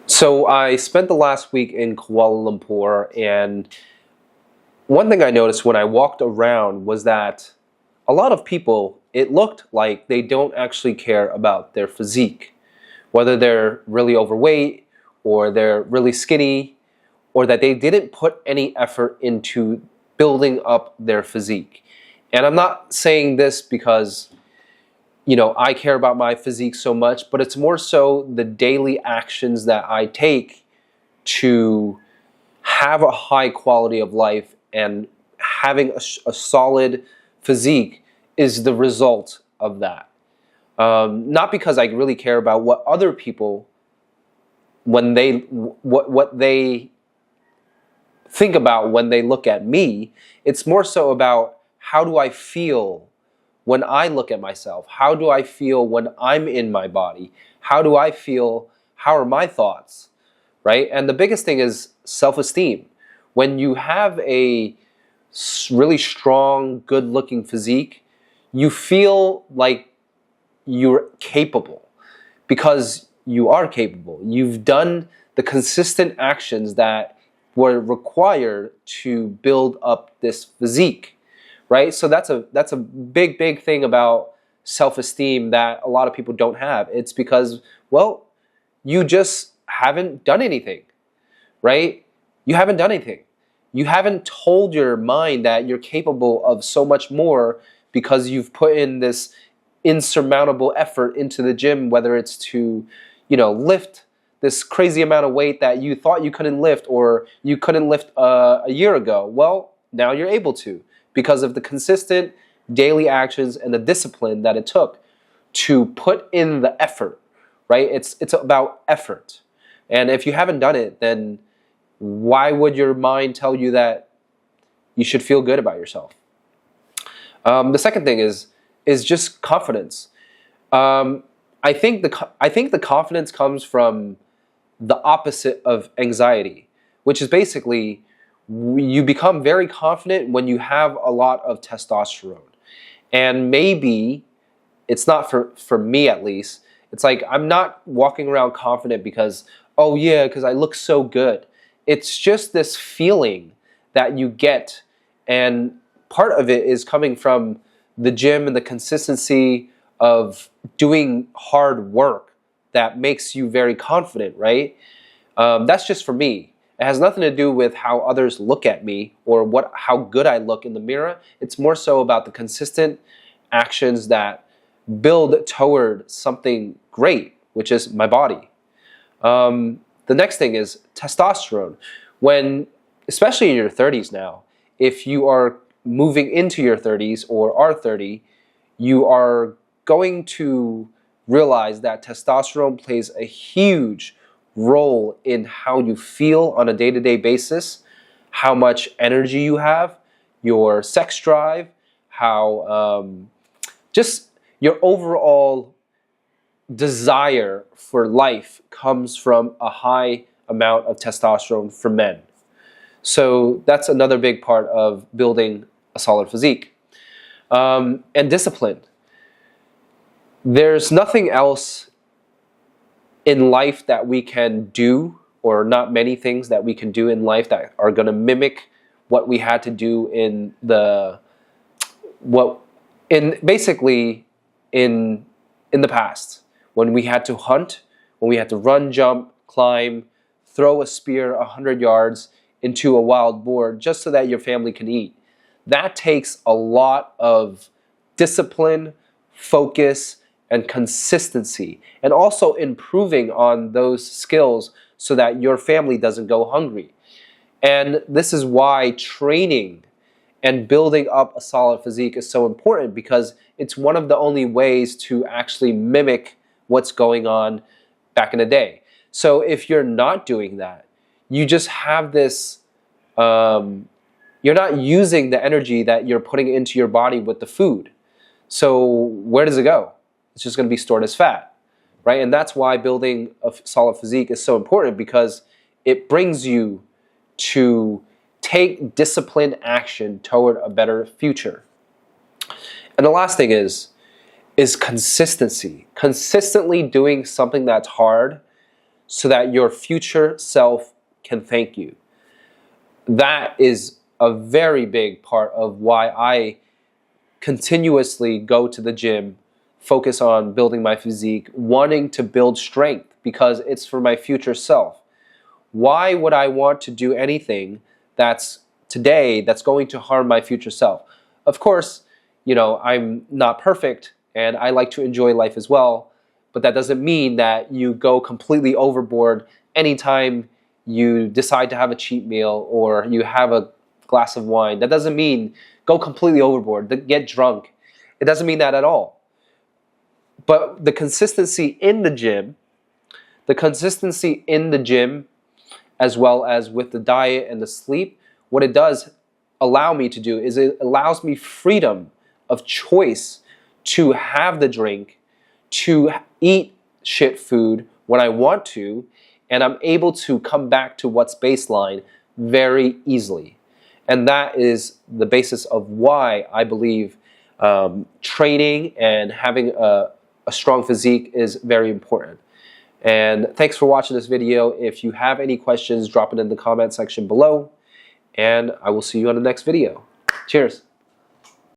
So I spent the last week in Kuala Lumpur, and one thing I noticed when I walked around was that a lot of people, it looked like they don't actually care about their physique, whether they're really overweight or they're really skinny, or that they didn't put any effort into building up their physique. And I'm not saying this because I care about my physique so much, but it's more so the daily actions that I take to have a high quality of life, and having a solid physique is the result of that. Not because I really care about what other people, when they what they think about when they look at me. It's more so about how do I feel when I look at myself? How do I feel when I'm in my body? How do I feel? How are my thoughts? Right? And the biggest thing is self-esteem. When you have a really strong, good-looking physique, you feel like you're capable because you are capable. You've done the consistent actions that were required to build up this physique, right? So that's a big thing about self-esteem that a lot of people don't have. It's because, well, you just haven't done anything, right? You haven't done anything. You haven't told your mind that you're capable of so much more because you've put in this insurmountable effort into the gym, whether it's to, lift this crazy amount of weight that you thought you couldn't lift, or you couldn't lift a year ago. Well, now you're able to, because of the consistent daily actions and the discipline that it took to put in the effort, right? It's about effort. And if you haven't done it, then why would your mind tell you that you should feel good about yourself? The second thing is just confidence. I think the confidence comes from the opposite of anxiety, which is basically you become very confident when you have a lot of testosterone. And maybe it's not for me, at least. It's like I'm not walking around confident because, oh yeah, because I look so good. It's just this feeling that you get, and part of it is coming from the gym and the consistency of doing hard work that makes you very confident, right? That's just for me. It has nothing to do with how others look at me or how good I look in the mirror. It's more so about the consistent actions that build toward something great, which is my body. The next thing is testosterone. Especially in your 30s now, if you are moving into your 30s or are 30, you are going to realize that testosterone plays a huge role in how you feel on a day-to-day basis, how much energy you have, your sex drive, how just your overall desire for life comes from a high amount of testosterone for men. So that's another big part of building a solid physique. And discipline. There's nothing else in life that we can do, or not many things that we can do in life that are going to mimic what we had to do in the past, when we had to hunt, when we had to run, jump, climb, throw a spear 100 yards into a wild boar just so that your family can eat. That takes a lot of discipline, focus, and consistency, and also improving on those skills so that your family doesn't go hungry. And this is why training and building up a solid physique is so important, because it's one of the only ways to actually mimic what's going on back in the day. So if you're not doing that, you just have this, you're not using the energy that you're putting into your body with the food. So where does it go? It's just going to be stored as fat, right? And that's why building a solid physique is so important, because it brings you to take disciplined action toward a better future. And the last thing is consistency. Consistently doing something that's hard so that your future self can thank you. That is a very big part of why I continuously go to the gym, focus on building my physique, wanting to build strength because it's for my future self. Why would I want to do anything that's going to harm my future self? Of course, I'm not perfect and I like to enjoy life as well, but that doesn't mean that you go completely overboard anytime you decide to have a cheat meal or you have a glass of wine. That doesn't mean go completely overboard, get drunk. It doesn't mean that at all. But the consistency in the gym, as well as with the diet and the sleep, what it does allow me to do is it allows me freedom of choice to have the drink, to eat shit food when I want to, and I'm able to come back to what's baseline very easily. And that is the basis of why I believe training and having a strong physique is very important. And thanks for watching this video. If you have any questions, drop it in the comment section below. And I will see you on the next video. Cheers.